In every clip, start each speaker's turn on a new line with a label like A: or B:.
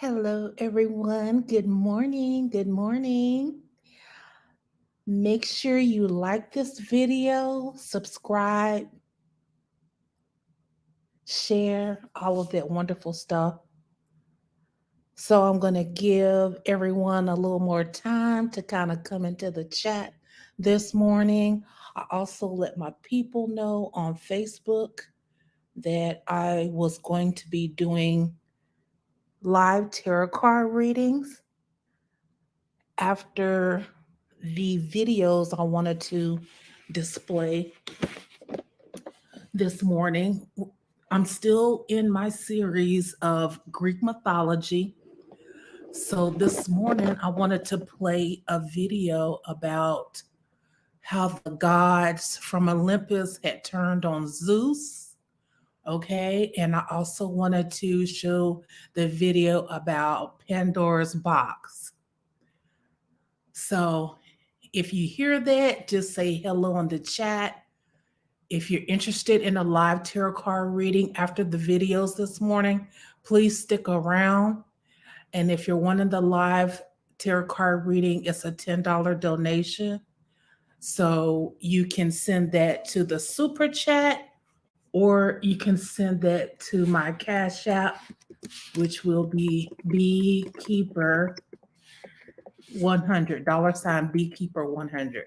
A: Hello, everyone. Good morning. Good morning. Make sure you like this video, subscribe, share, all of that wonderful stuff. So, I'm going to give everyone a little more time to kind of come into the chat this morning. I also let my people know on Facebook that I was going to be doing live tarot card readings after the videos I wanted to display this morning. I'm still in my series of Greek mythology. So this morning I wanted to play a video about how the gods from Olympus had turned on Zeus. Okay, and I also wanted to show the video about Pandora's box. So if you hear that, just say hello in the chat. If you're interested in a live tarot card reading after the videos this morning, please stick around. And if you're wanting the live tarot card reading, it's a $10 donation. So you can send that to the super chat, or you can send that to my Cash App, which will be Beekeeper 100, $ Beekeeper 100.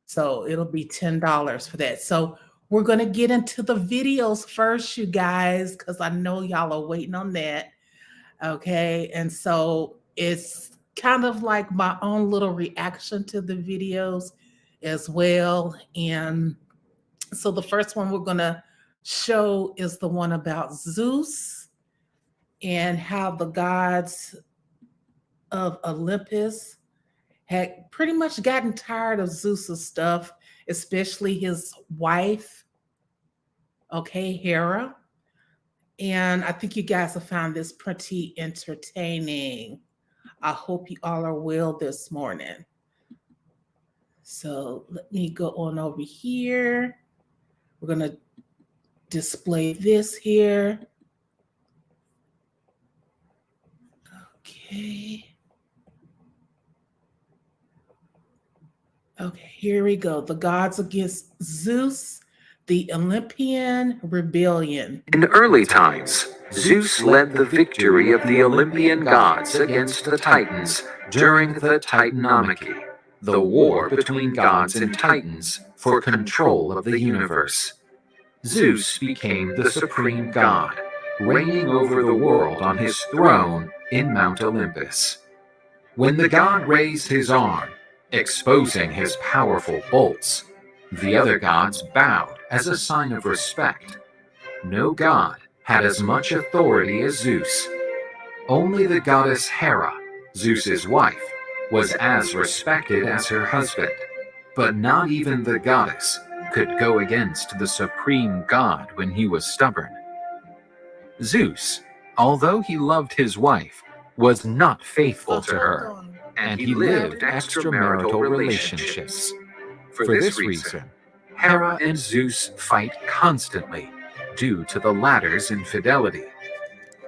A: So it'll be $10 for that. So we're going to get into the videos first, you guys, because I know y'all are waiting on that. Okay. And so it's kind of like my own little reaction to the videos as well. And so the first one we're going to show is the one about Zeus and how the gods of Olympus had pretty much gotten tired of Zeus's stuff, especially his wife, okay, Hera. And I think you guys have found this pretty entertaining. I hope you all are well this morning. So let me go on over here. We're going to display this here. Okay. Okay, here we go. The gods against Zeus, the Olympian rebellion.
B: In early times, Zeus led the victory of the Olympian gods against the Titans during the Titanomachy, the war between gods and Titans for control of the universe. Zeus became the supreme god, reigning over the world on his throne in Mount Olympus. When the god raised his arm, exposing his powerful bolts, the other gods bowed as a sign of respect. No god had as much authority as Zeus. Only the goddess Hera, Zeus's wife, was as respected as her husband. But not even the goddess could go against the supreme god when he was stubborn. Zeus, although he loved his wife, was not faithful to her, and he lived extramarital relationships. For this reason, Hera and Zeus fight constantly due to the latter's infidelity.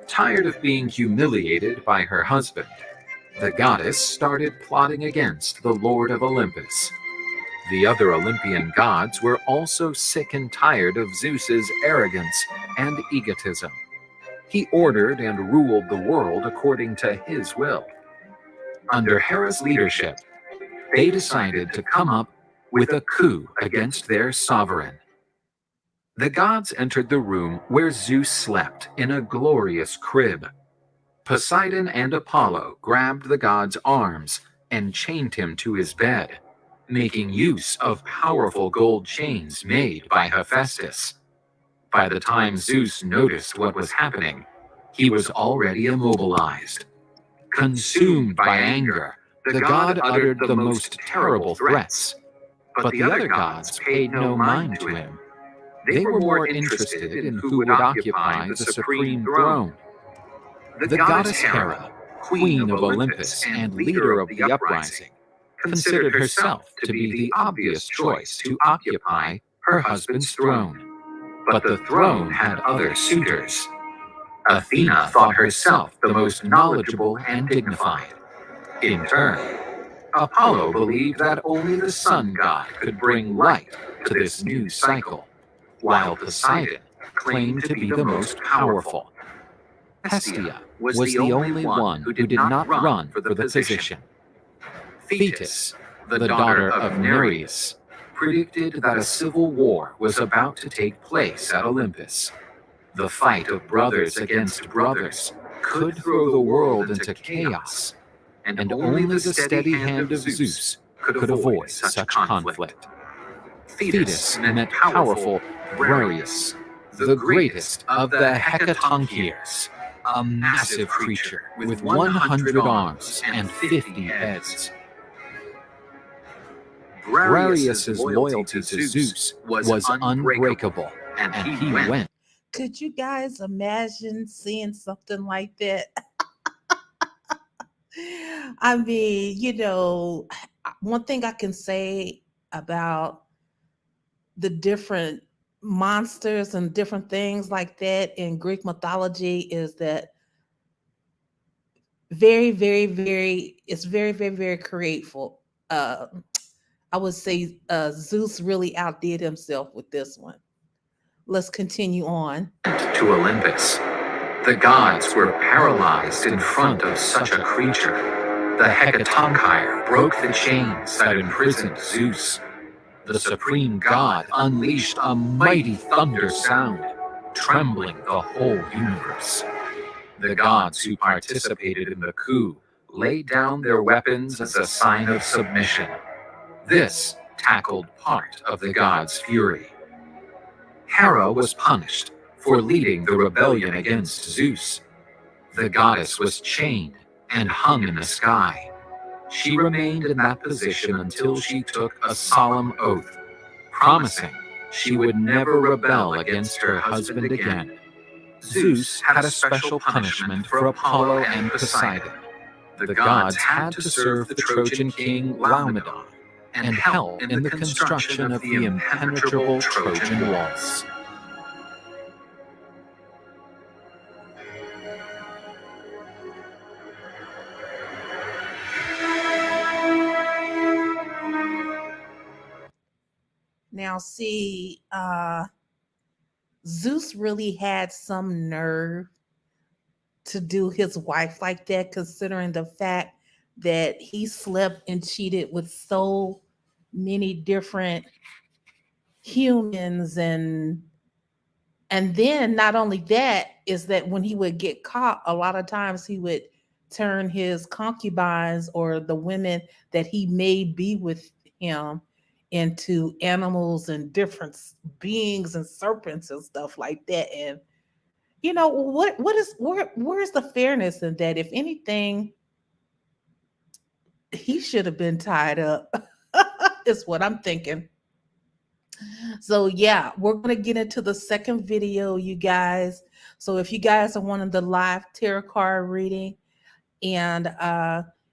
B: Tired of being humiliated by her husband, the goddess started plotting against the Lord of Olympus. The other Olympian gods were also sick and tired of Zeus's arrogance and egotism. He ordered and ruled the world according to his will. Under Hera's leadership, they decided to come up with a coup against their sovereign. The gods entered the room where Zeus slept in a glorious crib. Poseidon and Apollo grabbed the god's arms and chained him to his bed, making use of powerful gold chains made by Hephaestus. By the time Zeus noticed what was happening, he was already immobilized. Consumed by anger, the god uttered the most terrible threats. But the other gods paid no mind to him. They were more interested in who would occupy the supreme throne. The goddess Hera, queen of Olympus and leader of the uprising, considered herself to be the obvious choice to occupy her husband's throne. But the throne had other suitors. Athena thought herself the most knowledgeable and dignified. In turn, Apollo believed that only the sun god could bring light to this new cycle, while Poseidon claimed to be the most powerful. Hestia was the only one who did not run for the position. Thetis, the daughter of Nereus, predicted that a civil war was about to take place at Olympus. The fight of brothers against brothers could throw the world into chaos, and only the steady hand of Zeus could avoid such conflict. Thetis met powerful Briareus, the greatest of the Hecatoncheires, a massive creature with 100 arms and 50 heads. Briareus's loyalty to Zeus was unbreakable, and he went.
A: Could you guys imagine seeing something like that? I mean, one thing I can say about the different monsters and different things like that in Greek mythology is that very, very, it's very, very, very creative. I would say Zeus really outdid himself with this one. Let's continue on.
B: To Olympus. The gods were paralyzed in front of such a creature. The Hecatoncheir broke the chains that imprisoned Zeus. The supreme god unleashed a mighty thunder sound, trembling the whole universe. The gods who participated in the coup laid down their weapons as a sign of submission. This tackled part of the gods' fury. Hera was punished for leading the rebellion against Zeus. The goddess was chained and hung in the sky. She remained in that position until she took a solemn oath, promising she would never rebel against her husband again. Zeus had a special punishment for Apollo and Poseidon. The gods had to serve the Trojan king Laomedon and help in the construction of the impenetrable Trojan walls.
A: Now, see, Zeus really had some nerve to do his wife like that, considering the fact that he slept and cheated with so many different humans, and then not only that is that when he would get caught, a lot of times he would turn his concubines or the women that he may be with him into animals and different beings and serpents and stuff like that. And where's the fairness in that? If anything, he should have been tied up. Is what I'm thinking. So yeah, we're going to get into the second video, you guys. So if you guys are wanting the live tarot card reading, and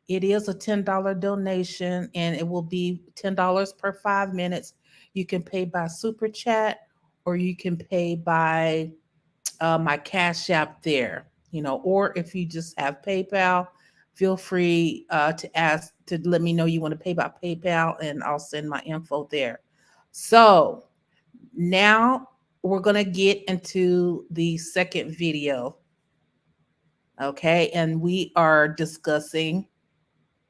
A: it is a $10 donation, and it will be $10 per 5 minutes. You can pay by Super Chat, or you can pay by my Cash App there, or if you just have PayPal, feel free to let me know you want to pay by PayPal, and I'll send my info there. So now we're going to get into the second video. Okay, and we are discussing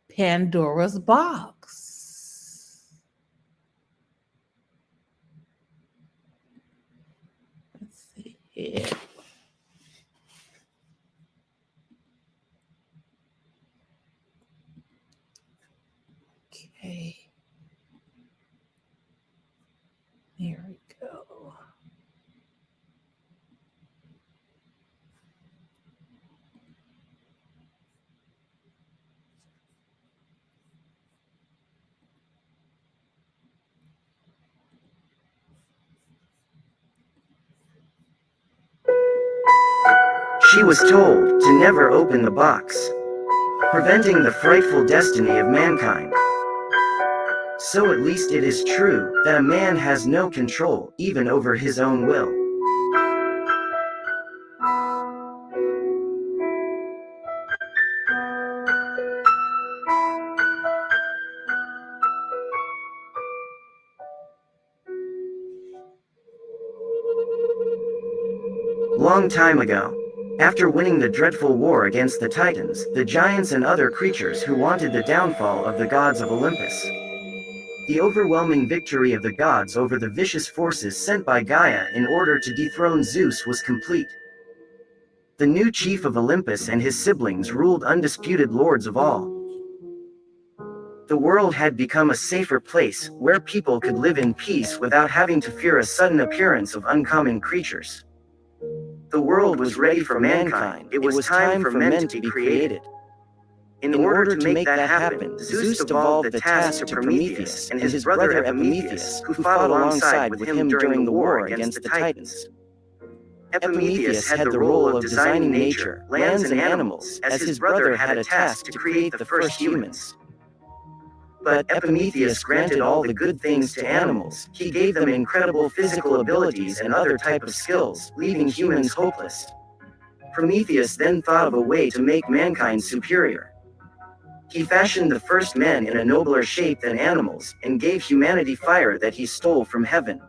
A: Pandora's box. Let's see here. Okay. Here we go.
C: She was told to never open the box, preventing the frightful destiny of mankind. So at least it is true that a man has no control even over his own will. long time ago, after winning the dreadful war against the Titans, the giants and other creatures who wanted the downfall of the gods of Olympus, the overwhelming victory of the gods over the vicious forces sent by Gaia in order to dethrone Zeus was complete. The new chief of Olympus and his siblings ruled undisputed lords of all. The world had become a safer place, where people could live in peace without having to fear a sudden appearance of uncommon creatures. The world was ready for mankind. It was time for men to be created. In order to make that happen, Zeus devolved the task to Prometheus and his brother Epimetheus, who fought alongside with him during the war against the Titans. Epimetheus had the role of designing nature, lands and animals, as his brother had a task to create the first humans. But Epimetheus granted all the good things to animals. He gave them incredible physical abilities and other type of skills, leaving humans hopeless. Prometheus then thought of a way to make mankind superior. He fashioned the first men in a nobler shape than animals, and gave humanity fire that he stole from heaven.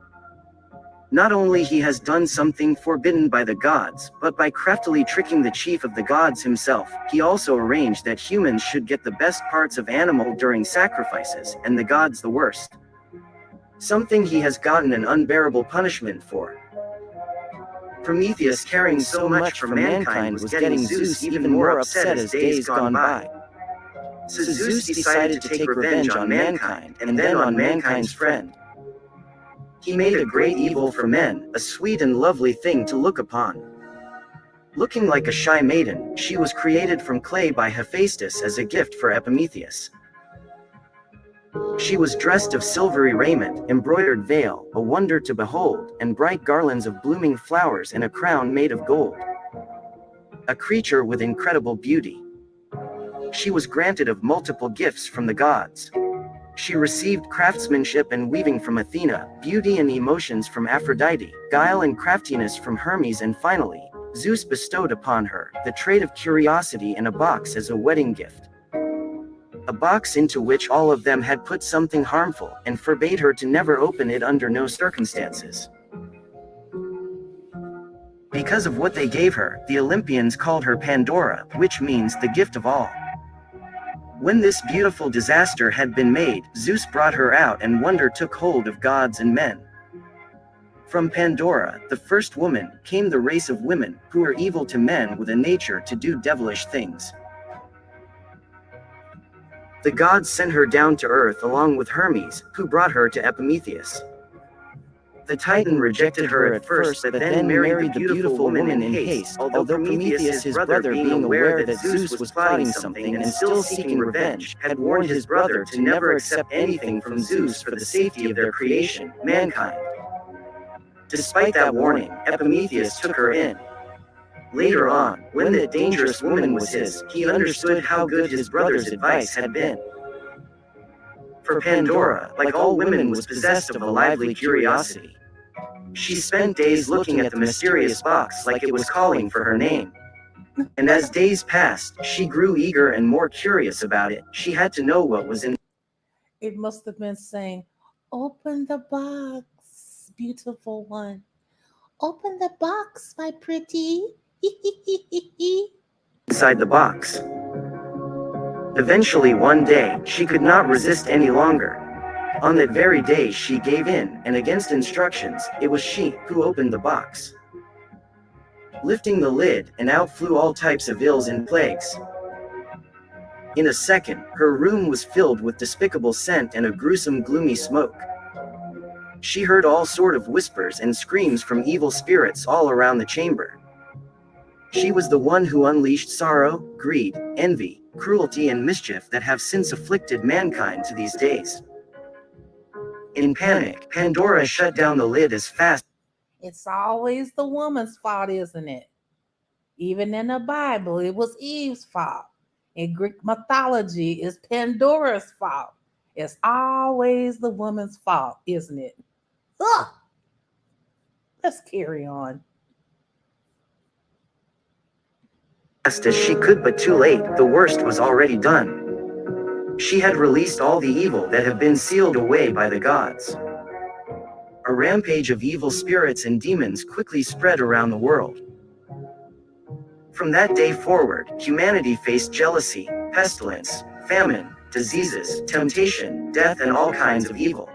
C: Not only he has done something forbidden by the gods, but by craftily tricking the chief of the gods himself, he also arranged that humans should get the best parts of animal during sacrifices, and the gods the worst. Something he has gotten an unbearable punishment for. Prometheus, caring so much for mankind, was getting Zeus even more upset as days gone by. So Zeus decided to take revenge on mankind, and then on mankind's friend. He made a great evil for men, a sweet and lovely thing to look upon. Looking like a shy maiden, she was created from clay by Hephaestus as a gift for Epimetheus. She was dressed of silvery raiment, embroidered veil, a wonder to behold, and bright garlands of blooming flowers and a crown made of gold. A creature with incredible beauty. She was granted of multiple gifts from the gods. She received craftsmanship and weaving from Athena, beauty and emotions from Aphrodite, guile and craftiness from Hermes, and finally, Zeus bestowed upon her the trait of curiosity in a box as a wedding gift. A box into which all of them had put something harmful, and forbade her to never open it under no circumstances. Because of what they gave her, the Olympians called her Pandora, which means the gift of all. When this beautiful disaster had been made, Zeus brought her out, and wonder took hold of gods and men. From Pandora, the first woman, came the race of women, who were evil to men with a nature to do devilish things. The gods sent her down to earth along with Hermes, who brought her to Epimetheus. The Titan rejected her at first, but then married the beautiful woman in haste, although Prometheus, his brother, being aware that Zeus was plotting something and still seeking revenge, had warned his brother to never accept anything from Zeus for the safety of their creation, mankind. Despite that warning, Epimetheus took her in. Later on, when that dangerous woman was his, he understood how good his brother's advice had been. For Pandora, like all women, was possessed of a lively curiosity. She spent days looking at the mysterious box like it was calling for her name. And as days passed, she grew eager and more curious about it. She had to know what was in.
A: It must have been saying, "Open the box, beautiful one. Open the box, my pretty."
C: Inside the box. Eventually one day, she could not resist any longer. On that very day she gave in, and against instructions, it was she who opened the box. Lifting the lid, and out flew all types of ills and plagues. In a second, her room was filled with despicable scent and a gruesome gloomy smoke. She heard all sort of whispers and screams from evil spirits all around the chamber. She was the one who unleashed sorrow, greed, envy, cruelty and mischief that have since afflicted mankind to these days. In panic, Pandora shut down the lid as fast.
A: It's always the woman's fault, isn't it? Even in the Bible, it was Eve's fault. In Greek mythology, it's Pandora's fault. It's always the woman's fault, isn't it? Ugh! Let's carry on.
C: As she could, but too late, the worst was already done. She had released all the evil that had been sealed away by the gods. A rampage of evil spirits and demons quickly spread around the world. From that day forward, humanity faced jealousy, pestilence, famine, diseases, temptation, death, and all kinds of evil.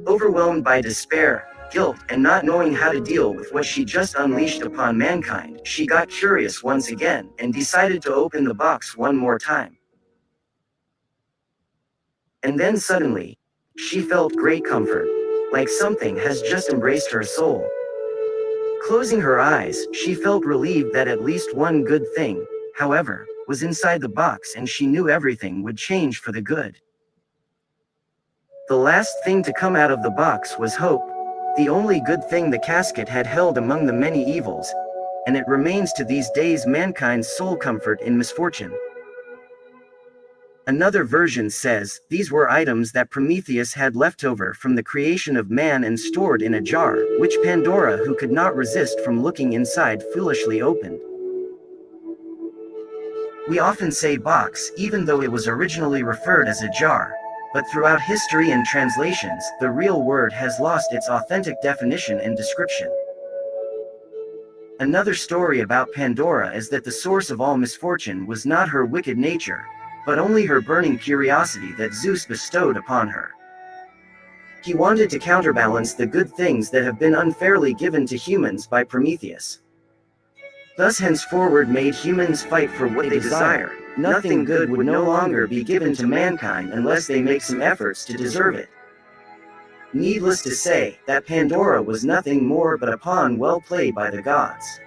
C: Overwhelmed by despair, guilt, and not knowing how to deal with what she just unleashed upon mankind, she got curious once again and decided to open the box one more time. And then suddenly, she felt great comfort, like something has just embraced her soul. Closing her eyes, she felt relieved that at least one good thing, however, was inside the box, and she knew everything would change for the good. The last thing to come out of the box was hope, the only good thing the casket had held among the many evils, and it remains to these days mankind's sole comfort in misfortune. Another version says, these were items that Prometheus had left over from the creation of man and stored in a jar, which Pandora, who could not resist from looking inside, foolishly opened. We often say box, even though it was originally referred as a jar, but throughout history and translations, the real word has lost its authentic definition and description. Another story about Pandora is that the source of all misfortune was not her wicked nature, but only her burning curiosity that Zeus bestowed upon her. He wanted to counterbalance the good things that have been unfairly given to humans by Prometheus. Thus henceforward made humans fight for what they desire. Nothing good would no longer be given to mankind unless they make some efforts to deserve it. Needless to say, that Pandora was nothing more but a pawn well played by the gods.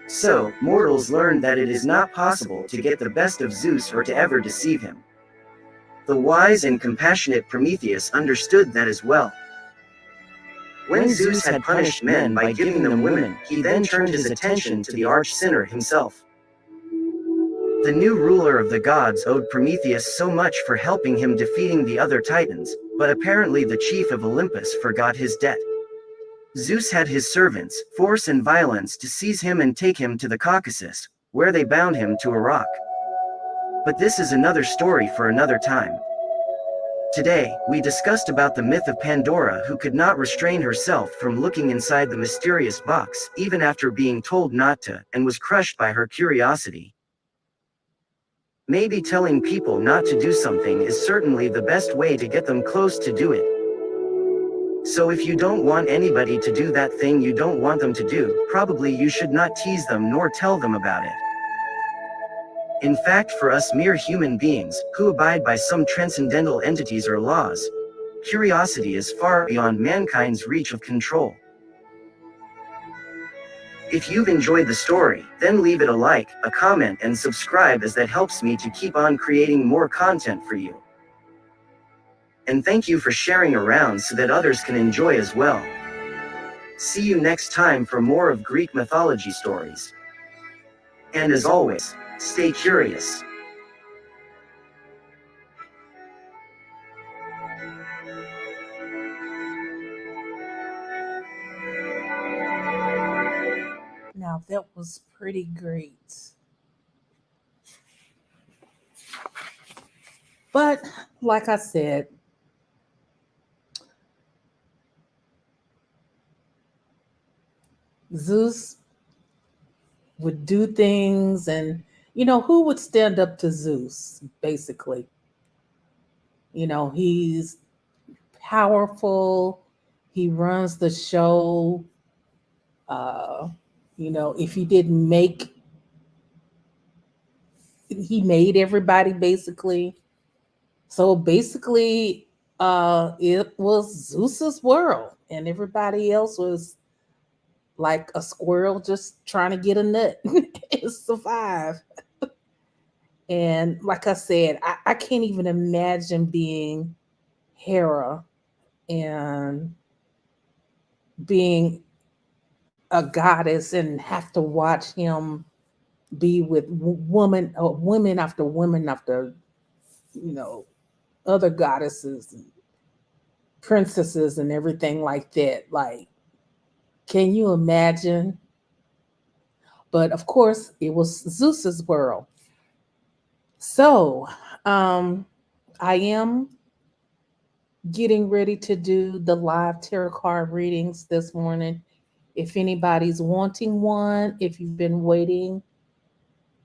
C: So, mortals learned that it is not possible to get the best of Zeus or to ever deceive him. The wise and compassionate Prometheus understood that as well. When Zeus had punished men by giving them women, he then turned his attention to the arch-sinner himself. The new ruler of the gods owed Prometheus so much for helping him defeating the other titans, but apparently the chief of Olympus forgot his debt. Zeus had his servants, force and violence, to seize him and take him to the Caucasus, where they bound him to a rock. But this is another story for another time. Today, we discussed about the myth of Pandora, who could not restrain herself from looking inside the mysterious box, even after being told not to, and was crushed by her curiosity. Maybe telling people not to do something is certainly the best way to get them close to do it. So if you don't want anybody to do that thing you don't want them to do, probably you should not tease them nor tell them about it. In fact, for us mere human beings, who abide by some transcendental entities or laws, curiosity is far beyond mankind's reach of control. If you've enjoyed the story, then leave it a like, a comment, and subscribe, as that helps me to keep on creating more content for you. And thank you for sharing around so that others can enjoy as well. See you next time for more of Greek mythology stories. And as always, stay curious.
A: Now that was pretty great. But like I said, Zeus would do things, and who would stand up to Zeus, basically? He's powerful, he runs the show. uh if he didn't make he made everybody, basically. So basically, it was Zeus's world, and everybody else was like a squirrel just trying to get a nut and survive. And like I said, I can't even imagine being Hera and being a goddess and have to watch him be with women after women after, you know, other goddesses and princesses and everything like that. Like, can you imagine? But of course, it was Zeus's world. So, I am getting ready to do the live tarot card readings this morning. If anybody's wanting one, if you've been waiting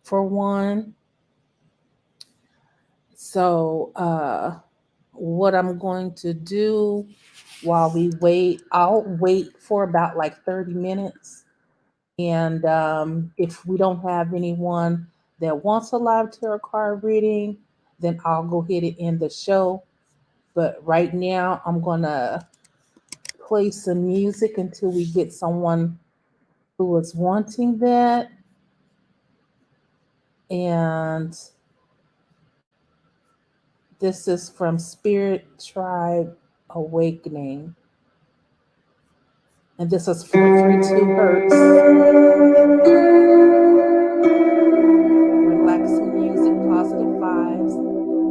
A: for one. So, what I'm going to do while we wait, I'll wait for about like 30 minutes. And if we don't have anyone that wants a live tarot card reading, then I'll go ahead and end the show. But right now, I'm going to play some music until we get someone who is wanting that. And this is from Spirit Tribe Awakening. And this is 432 hertz. Relaxing music, positive vibes.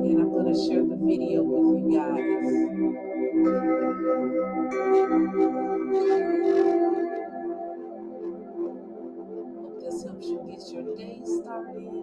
A: And I'm going to share the video with you guys. Hope this helps you get your day started.